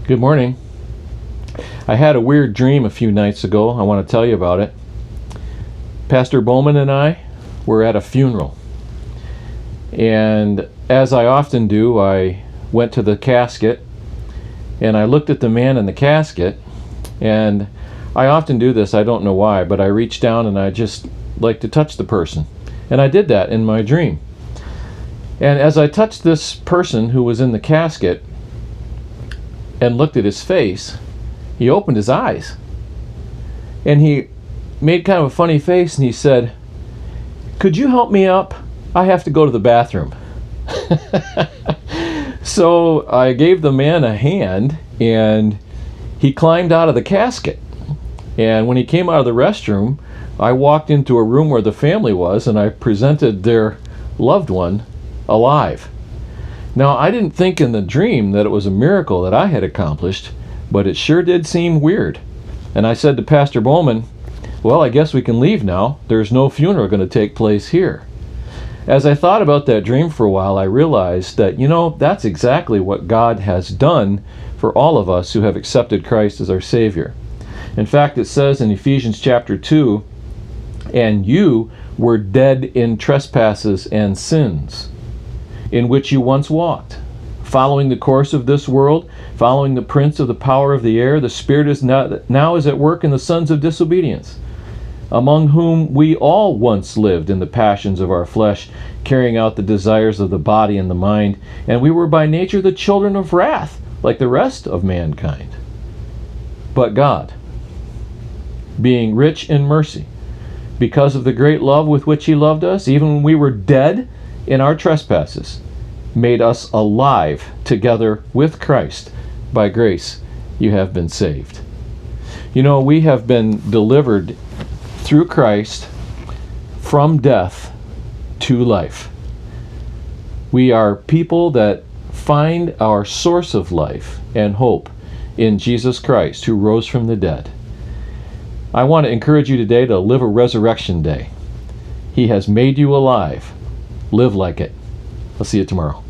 Good morning. I had a weird dream a few nights ago. I want to tell you about it. Pastor Bowman and I were at a funeral. And as I often do, I went to the casket and I looked at the man in the casket. And I often do this, I don't know why, but I reached down and I just like to touch the person. And I did that in my dream. And as I touched this person who was in the casket and looked at his face, he opened his eyes. And he made kind of a funny face and he said, "Could you help me up? I have to go to the bathroom." So I gave the man a hand and he climbed out of the casket. And when he came out of the restroom, I walked into a room where the family was and I presented their loved one alive. Now, I didn't think in the dream that it was a miracle that I had accomplished, but it sure did seem weird. And I said to Pastor Bowman, "Well, I guess we can leave now. There's no funeral going to take place here." As I thought about that dream for a while, I realized that, that's exactly what God has done for all of us who have accepted Christ as our Savior. In fact, it says in Ephesians chapter 2, "And you were dead in trespasses and sins, in which you once walked, following the course of this world, following the prince of the power of the air, the spirit is now is at work in the sons of disobedience, among whom we all once lived in the passions of our flesh, carrying out the desires of the body and the mind, and we were by nature the children of wrath, like the rest of mankind. But God, being rich in mercy, because of the great love with which He loved us, even when we were dead in our trespasses, made us alive together with Christ. By grace you have been saved." We have been delivered through Christ from death to life. We are people that find our source of life and hope in Jesus Christ, who rose from the dead. I want to encourage you today to live a resurrection day. He has made you alive. Live like it. I'll see you tomorrow.